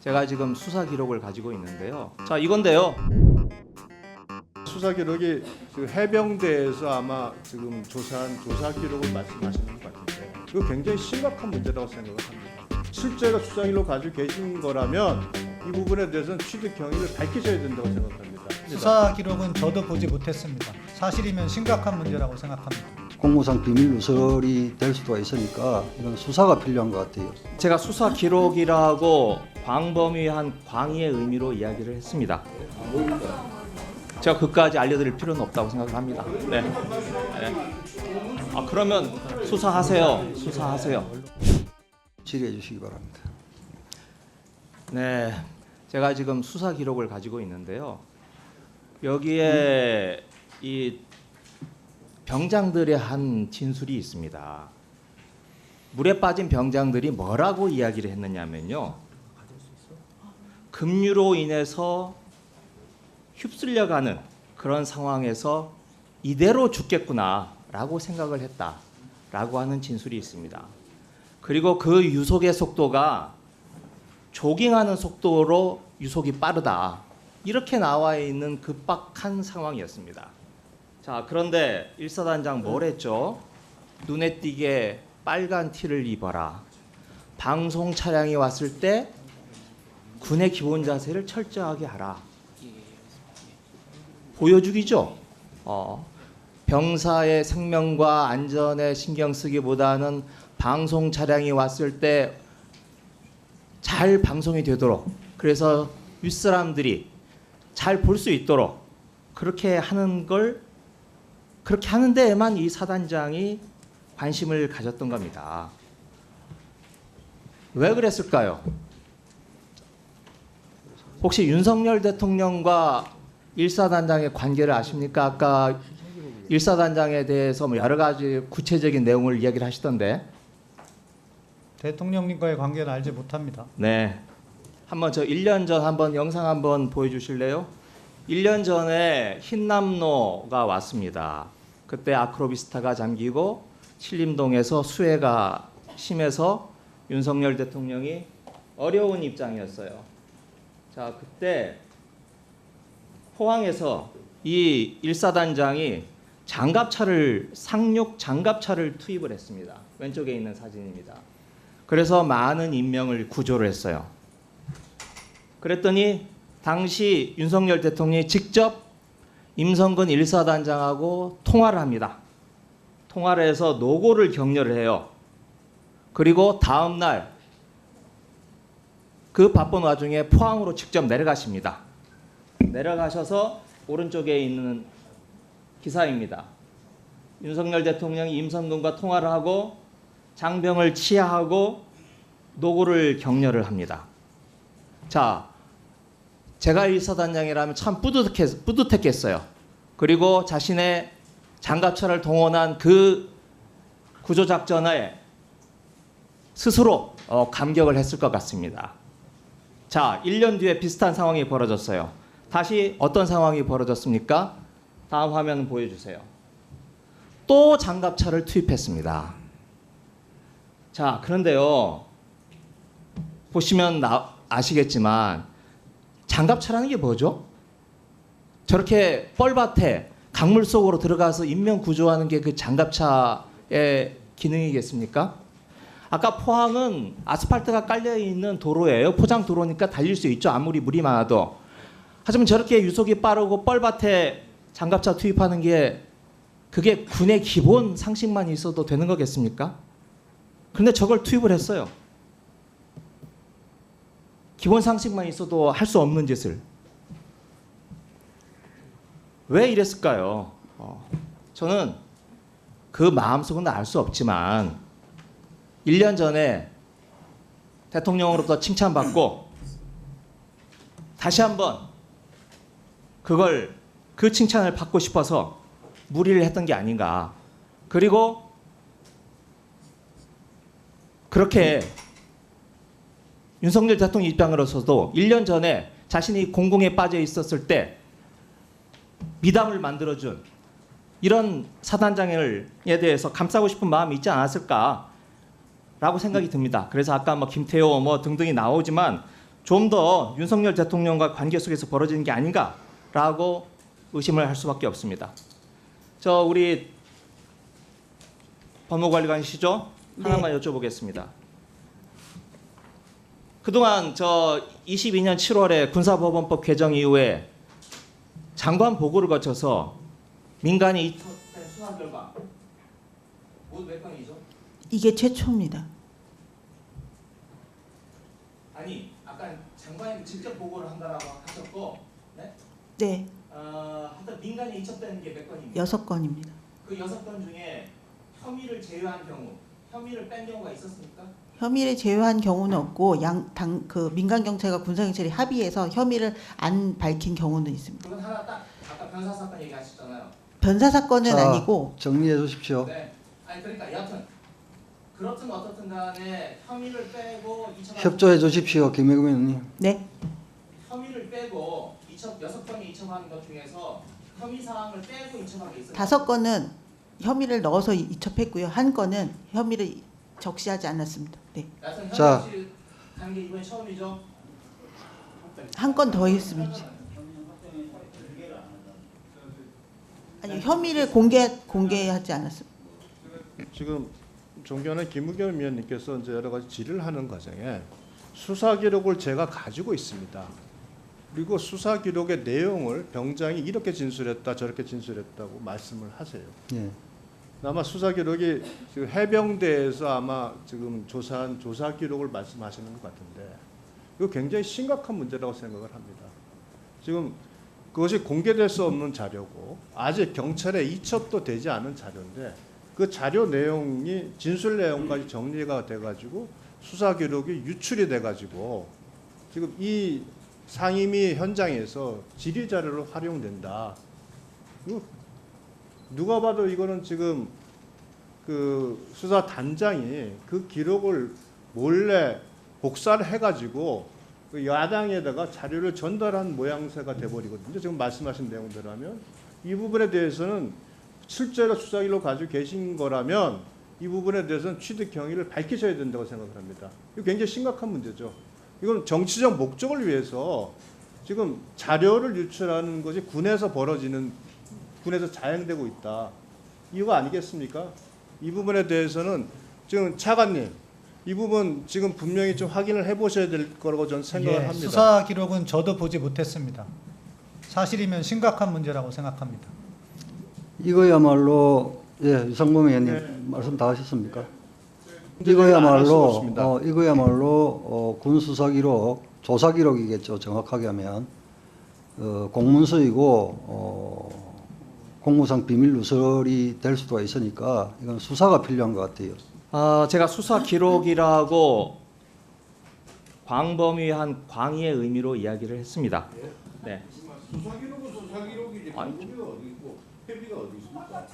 제가 지금 수사 기록을 가지고 있는데요. 자, 이건데요. 수사 기록이 그 해병대에서 아마 지금 조사한 조사 기록을 말씀하시는 것 같은데 이거 굉장히 심각한 문제라고 생각을 합니다. 실제로 수사 기록 가지고 계신 거라면 이 부분에 대해서는 취득 경위를 밝히셔야 된다고 생각합니다. 수사 기록은 저도 보지 못했습니다. 사실이면 심각한 문제라고 생각합니다. 공무상 비밀 누설이 될 수도 있으니까 이런 수사가 필요한 것 같아요. 제가 수사 기록이라고 광범위한 광의의 의미로 이야기를 했습니다. 제가 그까지 알려드릴 필요는 없다고 생각을 합니다. 네. 그러면 수사하세요. 수사하세요. 질의해 주시기 바랍니다. 네. 제가 지금 수사 기록을 가지고 있는데요. 여기에 이 병장들의 한 진술이 있습니다. 물에 빠진 병장들이 뭐라고 이야기를 했느냐면요. 급류로 인해서 휩쓸려가는 그런 상황에서 이대로 죽겠구나라고 생각을 했다라고 하는 진술이 있습니다. 그리고 그 유속의 속도가 조깅하는 속도로 유속이 빠르다. 이렇게 나와 있는 급박한 상황이었습니다. 자, 그런데 일사단장 뭘 했죠? 눈에 띄게 빨간 티를 입어라. 방송 차량이 왔을 때 군의 기본 자세를 철저하게 하라. 보여주기죠. 병사의 생명과 안전에 신경 쓰기보다는 방송 차량이 왔을 때 잘 방송이 되도록, 그래서 윗사람들이 잘 볼 수 있도록 그렇게 하는 걸, 그렇게 하는 데에만 이 사단장이 관심을 가졌던 겁니다. 왜 그랬을까요? 혹시 윤석열 대통령과 일사단장의 관계를 아십니까? 아까 일사단장에 대해서 여러 가지 구체적인 내용을 이야기를 하시던데. 대통령님과의 관계는 알지 못합니다. 네. 한번 저 1년 전 한번 영상 한번 보여주실래요? 1년 전에 흰남노가 왔습니다. 그때 아크로비스타가 잠기고 신림동에서 수해가 심해서 윤석열 대통령이 어려운 입장이었어요. 자, 그때 포항에서 이 일사단장이 장갑차를, 상륙 장갑차를 투입을 했습니다. 왼쪽에 있는 사진입니다. 그래서 많은 인명을 구조를 했어요. 그랬더니 당시 윤석열 대통령이 직접 임성근 일사단장하고 통화를 합니다. 통화를 해서 노고를 격려를 해요. 그리고 다음 날 그 바쁜 와중에 포항으로 직접 내려가십니다. 내려가셔서 오른쪽에 있는 기사입니다. 윤석열 대통령이 임성근과 통화를 하고 장병을 치하하고 노고를 격려를 합니다. 자, 제가 일사단장이라면 참 뿌듯했겠어요. 그리고 자신의 장갑차를 동원한 그 구조작전에 스스로 감격을 했을 것 같습니다. 자, 1년 뒤에 비슷한 상황이 벌어졌어요. 다시 어떤 상황이 벌어졌습니까? 다음 화면 보여주세요. 또 장갑차를 투입했습니다. 자, 그런데요, 보시면 아시겠지만 장갑차라는 게 뭐죠? 저렇게 뻘밭에 강물 속으로 들어가서 인명 구조하는 게 그 장갑차의 기능이겠습니까? 아까 포항은 아스팔트가 깔려있는 도로예요. 포장 도로니까 달릴 수 있죠. 아무리 물이 많아도. 하지만 저렇게 유속이 빠르고 뻘밭에 장갑차 투입하는 게 그게 군의 기본 상식만 있어도 되는 거겠습니까? 그런데 저걸 투입을 했어요. 기본 상식만 있어도 할 수 없는 짓을. 왜 이랬을까요? 저는 그 마음속은 알 수 없지만 1년 전에 대통령으로부터 칭찬받고 다시 한번 그 칭찬을 받고 싶어서 무리를 했던 게 아닌가. 그리고 그렇게 윤석열 대통령 입장으로서도 1년 전에 자신이 공공에 빠져 있었을 때 미담을 만들어준 이런 사단장에 대해서 감싸고 싶은 마음이 있지 않았을까라고 생각이 듭니다. 그래서 아까 김태호 등등이 나오지만 좀 더 윤석열 대통령과 관계 속에서 벌어지는 게 아닌가라고 의심을 할 수밖에 없습니다. 저 우리 법무관리관이시죠? 하나만 여쭤보겠습니다. 그동안 저 22년 7월에 군사법원법 개정 이후에 장관 보고를 거쳐서 민간이 이첩된 수사 결과 몇 건이죠? 이게 최초입니다. 아니 아까 장관이 직접 보고를 한다라고 하셨고, 네? 네, 하여튼 민간이 이첩되는 게 몇 건입니까? 6건입니다. 그 6건 중에 혐의를 제외한 경우, 혐의를 뺀 경우가 있었습니까? 혐의를 제외한 경우는 없고 그 민간 경찰과 군사 경찰이 합의해서 혐의를 안 밝힌 경우는 있습니다. 그건 하나 딱 아까 변사 사건 얘기하셨잖아요. 변사 사건은 자, 아니고 정리해 주십시오. 네. 아니 그러니까 여튼 그렇든 어떻든 간에 혐의를 빼고 협조해 주십시오, 김혜금 의원님. 네, 혐의를 빼고 6건이 이첩한 것 중에서 혐의 사항을 빼고 이첩한 게 있어요. 5건은 혐의를 넣어서 이첩했고요. 1건은 혐의를 적시하지 않았습니다. 네, 여튼 자. 혐의 없이 가는 게 이번에 처음이죠. 1건 더 했습니다. 아니 혐의를 공개하지 않았습니다. 지금 존경하는 김의겸 위원님께서 이제 여러 가지 질의를 하는 과정에 수사 기록을 제가 가지고 있습니다. 그리고 수사 기록의 내용을 병장이 이렇게 진술했다 저렇게 진술했다고 말씀을 하세요. 예. 아마 수사 기록이 지금 해병대에서 아마 지금 조사한 조사 기록을 말씀하시는 것 같은데 이거 굉장히 심각한 문제라고 생각을 합니다. 지금 그것이 공개될 수 없는 자료고 아직 경찰에 이첩도 되지 않은 자료인데 그 자료 내용이 진술 내용까지 정리가 돼가지고 수사 기록이 유출이 돼가지고 지금 이 상임위 현장에서 질의 자료로 활용된다. 이거 누가 봐도 이거는 지금 그 수사 단장이 그 기록을 몰래 복사를 해가지고 그 야당에다가 자료를 전달한 모양새가 돼버리거든요. 지금 말씀하신 내용대로라면 이 부분에 대해서는 실제로 수사기록 가지고 계신 거라면 이 부분에 대해서는 취득 경위를 밝히셔야 된다고 생각을 합니다. 이거 굉장히 심각한 문제죠. 이건 정치적 목적을 위해서 지금 자료를 유출하는 것이 군에서 자행되고 있다. 이거 아니겠습니까? 이 부분에 대해서는 지금 차관님 이 부분 지금 분명히 좀 확인을 해보셔야 될 거라고 저는 생각을 합니다. 수사 기록은 저도 보지 못했습니다. 사실이면 심각한 문제라고 생각합니다. 이거야말로 유상범 의원님 네. 말씀 다 하셨습니까? 문제제기를 안할 수가 없습니다. 이거야말로 군 수사 기록, 조사 기록이겠죠. 정확하게 하면 공문서이고 공무상 비밀 누설이 될 수도 있으니까 이건 수사가 필요한 것 같아요. 제가 수사 기록이라고 광범위한 광의의 의미로 이야기를 했습니다. 네. 수사 기록은 수사 기록이지 방법이 어디 있고 회비가 어디 있습니까?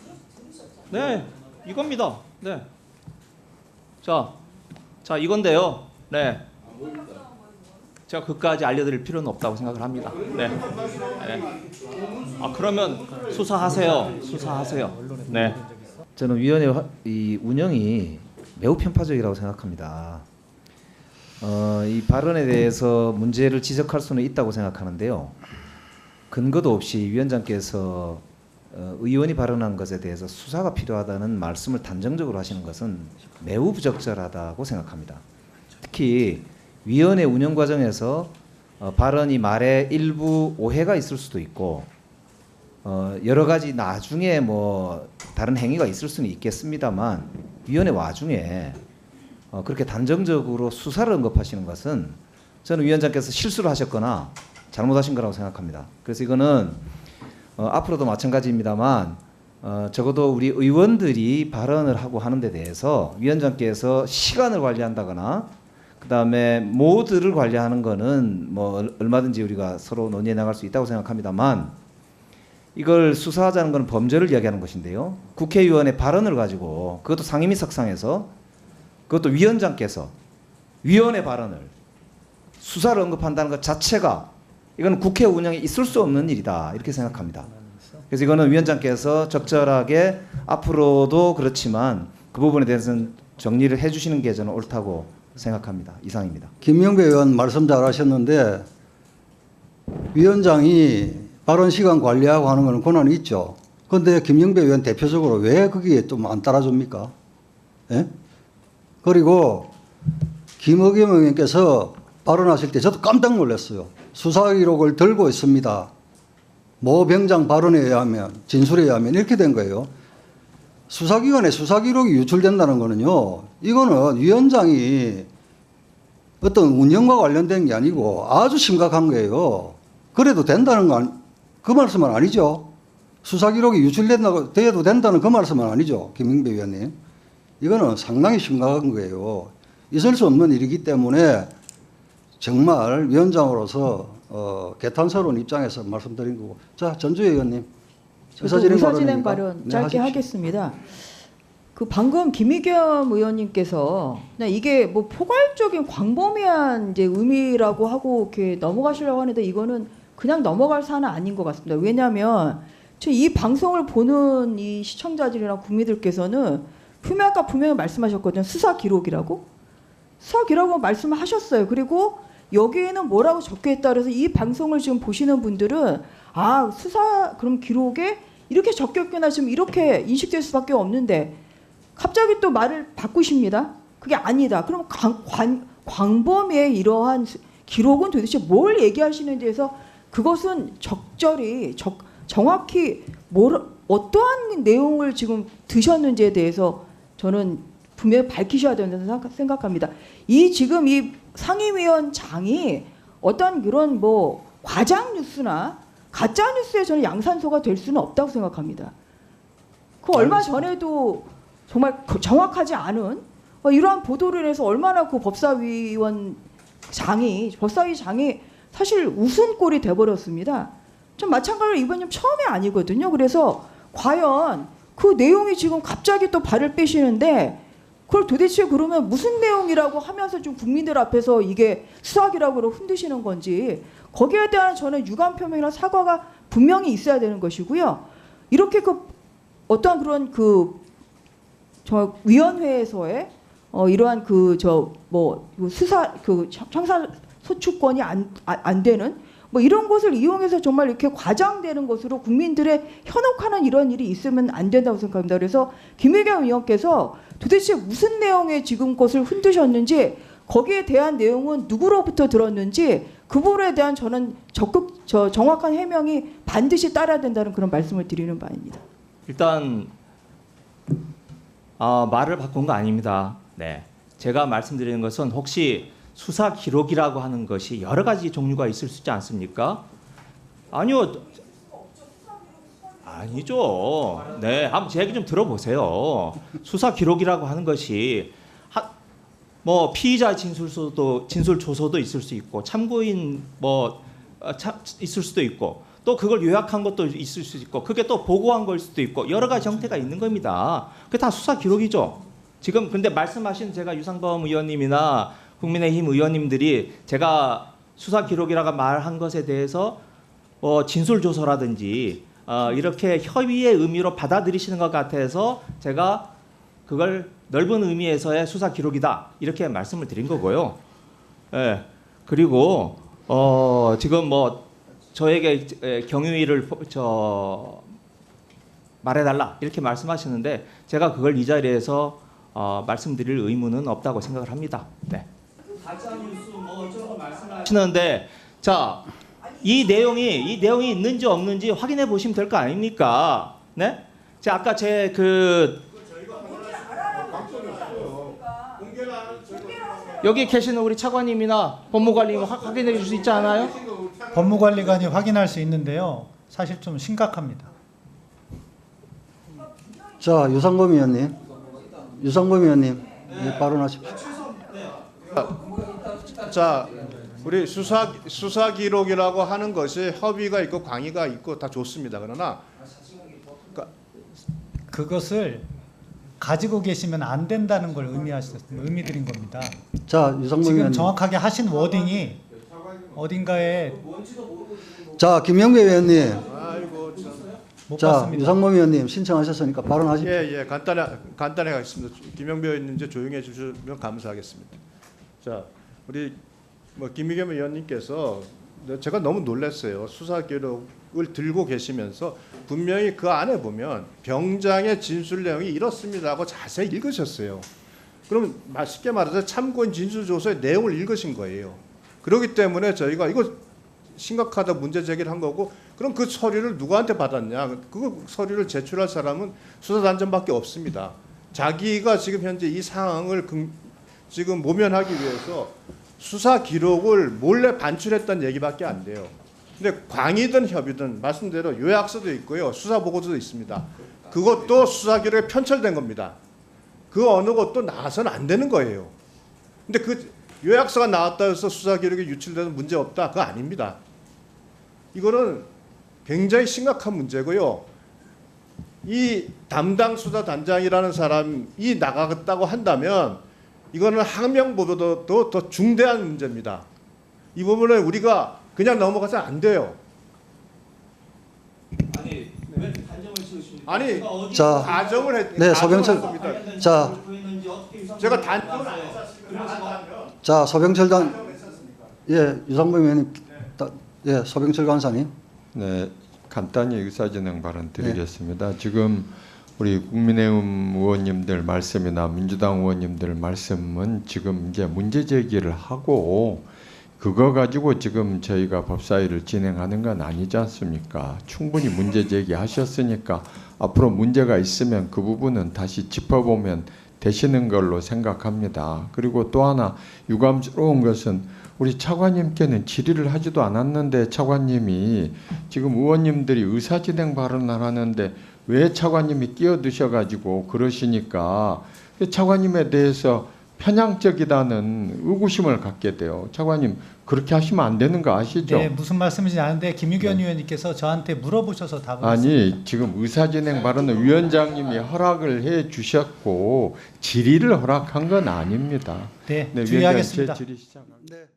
네, 이겁니다. 네. 자 이건데요. 네. 제가 그까지 알려드릴 필요는 없다고 생각을 합니다. 네. 네. 그러면 수사하세요. 네. 저는 위원회 이 운영이 매우 편파적이라고 생각합니다. 이 발언에 대해서 문제를 지적할 수는 있다고 생각하는데요. 근거도 없이 위원장께서 의원이 발언한 것에 대해서 수사가 필요하다는 말씀을 단정적으로 하시는 것은 매우 부적절하다고 생각합니다. 특히 위원회 운영 과정에서 발언이 말에 일부 오해가 있을 수도 있고 여러 가지 나중에 뭐 다른 행위가 있을 수는 있겠습니다만 위원회 와중에 그렇게 단정적으로 수사를 언급하시는 것은 저는 위원장께서 실수를 하셨거나 잘못하신 거라고 생각합니다. 그래서 이거는 앞으로도 마찬가지입니다만 적어도 우리 의원들이 발언을 하고 하는 데 대해서 위원장께서 시간을 관리한다거나 그다음에 모드를 관리하는 거는 뭐 얼마든지 우리가 서로 논의해 나갈 수 있다고 생각합니다만 이걸 수사하자는 것은 범죄를 이야기하는 것인데요. 국회의원의 발언을 가지고 그것도 상임위 석상에서 그것도 위원장께서 위원의 발언을 수사를 언급한다는 것 자체가 이건 국회 운영에 있을 수 없는 일이다 이렇게 생각합니다. 그래서 이거는 위원장께서 적절하게 앞으로도 그렇지만 그 부분에 대해서는 정리를 해주시는 게 저는 옳다고 생각합니다. 이상입니다. 김영배 의원 말씀 잘하셨는데 위원장이 발언 시간 관리하고 하는 거는 권한이 있죠. 그런데 김영배 의원 대표적으로 왜 거기에 좀 안 따라줍니까? 예? 그리고 김의겸 의원께서 발언하실 때 저도 깜짝 놀랐어요. 수사 기록을 들고 있습니다. 모 병장 발언에 의하면 진술에 의하면 이렇게 된 거예요. 수사기관에 수사 기록이 유출된다는 거는요. 이거는 위원장이 어떤 운영과 관련된 게 아니고 아주 심각한 거예요. 그래도 된다는 건 그 말씀은 아니죠. 수사 기록이 유출된다고 돼도 된다는 그 말씀은 아니죠. 김영배 위원님. 이거는 상당히 심각한 거예요. 있을 수 없는 일이기 때문에 정말 위원장으로서 개탄스러운 입장에서 말씀드린 거고. 자, 전주혜 의원님. 의사진행 발언 네, 짧게 하십시오. 하겠습니다. 그 방금 김의겸 의원님께서 그냥 이게 뭐 포괄적인 광범위한 이제 의미라고 하고 이렇게 넘어가시려고 하는데 이거는 그냥 넘어갈 사안은 아닌 것 같습니다. 왜냐하면 이 방송을 보는 이 시청자들이나 국민들께서는 분명히 말씀하셨거든요. 수사 기록이라고. 수사 기록이라고 말씀을 하셨어요. 그리고 여기에는 뭐라고 적혀 있다 그래서 이 방송을 지금 보시는 분들은 아 수사 그럼 기록에 이렇게 적혀있구나 지금 이렇게 인식될 수밖에 없는데 갑자기 또 말을 바꾸십니다. 그게 아니다. 그럼 광범위의 이러한 기록은 도대체 뭘 얘기하시는지에서 그것은 적절히 정확히 어떠한 내용을 지금 드셨는지에 대해서 저는 분명히 밝히셔야 된다고 생각합니다. 지금 이 상임위원장이 어떤 그런 뭐 과장 뉴스나 가짜 뉴스에 저는 양산소가 될 수는 없다고 생각합니다. 얼마 전에도 정말 정확하지 않은 이러한 보도를 해서 얼마나 그 법사위 장이 사실 웃음꼴이 돼버렸습니다. 좀 마찬가지로 이번님 처음이 아니거든요. 그래서 과연 그 내용이 지금 갑자기 또 발을 빼시는데 그걸 도대체 그러면 무슨 내용이라고 하면서 좀 국민들 앞에서 이게 수학이라고 흔드시는 건지 거기에 대한 저는 유감 표명이나 사과가 분명히 있어야 되는 것이고요. 이렇게 어떠한 그런 저 위원회에서의 이러한 수사 청사 소추권이 안 되는 뭐 이런 것을 이용해서 정말 이렇게 과장되는 것으로 국민들의 현혹하는 이런 일이 있으면 안 된다고 생각합니다. 그래서 김의겸 의원께서 도대체 무슨 내용의 지금 것을 흔드셨는지 거기에 대한 내용은 누구로부터 들었는지 그 부분에 대한 저는 정확한 해명이 반드시 따라야 된다는 그런 말씀을 드리는 바입니다. 일단 말을 바꾼 거 아닙니다. 네, 제가 말씀드리는 것은 혹시 수사 기록이라고 하는 것이 여러 가지 종류가 있을 수 있지 않습니까? 아니요. 아니죠. 네, 한번 제 얘기 좀 들어보세요. 수사 기록이라고 하는 것이 뭐 피의자 진술 조서도 있을 수 있고 참고인 있을 수도 있고 또 그걸 요약한 것도 있을 수 있고 그게 또 보고한 걸 수도 있고 여러 가지 형태가 있는 겁니다. 그게 다 수사 기록이죠. 지금 근데 말씀하신 제가 유상범 의원님이나 국민의힘 의원님들이 제가 수사 기록이라고 말한 것에 대해서 진술 조서라든지 이렇게 협의의 의미로 받아들이시는 것 같아서 제가 그걸 넓은 의미에서의 수사 기록이다 이렇게 말씀을 드린 거고요. 예. 그리고 지금 저에게 경위를 말해달라 이렇게 말씀하시는데 제가 그걸 이 자리에서 말씀드릴 의무는 없다고 생각을 합니다. 네. 가짜 뉴스 어쩌고 말씀하시는데 자, 이 내용이 있는지 없는지 확인해 보시면 될 거 아닙니까? 네? 자, 아까 여기 계시는 우리 차관님이나 법무관리님 확인해 줄 수 있지 않아요? 법무관리관이 확인할 수 있는데요. 사실 좀 심각합니다. 자, 유상범 의원님. 네, 발언하십시오. 자, 우리 수사 기록이라고 하는 것이 협의가 있고 강의가 있고 다 좋습니다. 그러나 그것을 가지고 계시면 안 된다는 걸 의미드린 겁니다. 자, 유상범 지금 의원님. 정확하게 하신 워딩이 어딘가에 자, 김영배 의원님. 아이고 참. 못 자, 봤습니다. 유상범 의원님 신청하셨으니까 발언하십시오. 예, 간단히 하겠습니다. 김영배 의원님 이제 조용히 해주시면 감사하겠습니다. 자, 우리 김의겸 의원님께서 제가 너무 놀랐어요. 수사 기록을 들고 계시면서 분명히 그 안에 보면 병장의 진술 내용이 이렇습니다고 자세히 읽으셨어요. 그럼 쉽게 말해서 참고인 진술조서의 내용을 읽으신 거예요. 그렇기 때문에 저희가 이거 심각하다 문제 제기를 한 거고, 그럼 그 서류를 누구한테 받았냐? 그 서류를 제출할 사람은 수사단장밖에 없습니다. 자기가 지금 현재 이 상황을 지금 모면하기 위해서 수사 기록을 몰래 반출했다는 얘기밖에 안 돼요. 근데 광이든 협의든 말씀대로 요약서도 있고요, 수사 보고서도 있습니다. 그것도 수사 기록에 편철된 겁니다. 그 어느 것도 나와서는 안 되는 거예요. 근데 그 요약서가 나왔다 해서 수사 기록이 유출돼서 문제 없다? 그거 아닙니다. 이거는 굉장히 심각한 문제고요. 이 담당 수사단장이라는 사람이 나가겠다고 한다면 이거는 항명보다도 더 중대한 문제입니다. 이 부분을 우리가 그냥 넘어가서 안 돼요. 아니 왜 단정을 지으십니까? 아니, 자, 가정을 했. 네, 소병철. 겁니다. 자, 제가 단정을 안 했었습니다. 자, 소병철 예, 유상범 의원님, 예, 소병철 간사님. 네, 간단히 의사진행 발언 드리겠습니다. 지금 우리 국민의힘 의원님들 말씀이나 민주당 의원님들 말씀은 지금 이제 문제 제기를 하고 그거 가지고 지금 저희가 법사위를 진행하는 건 아니지 않습니까? 충분히 문제 제기하셨으니까 앞으로 문제가 있으면 그 부분은 다시 짚어보면 되시는 걸로 생각합니다. 그리고 또 하나 유감스러운 것은 우리 차관님께는 질의를 하지도 않았는데 차관님이 지금 의원님들이 의사진행 발언을 하는데 왜 차관님이 끼어드셔가지고 그러시니까 차관님에 대해서 편향적이다는 의구심을 갖게 돼요. 차관님 그렇게 하시면 안 되는 거 아시죠? 네, 무슨 말씀인지 아는데 김의겸 의원님께서 저한테 물어보셔서 답을 아니 했습니다. 지금 의사진행 발언은 위원장님이 허락을 해 주셨고 질의를 허락한 건 아닙니다. 네, 네, 주의하겠습니다. 위원장 제 질의 시작합니다. 네.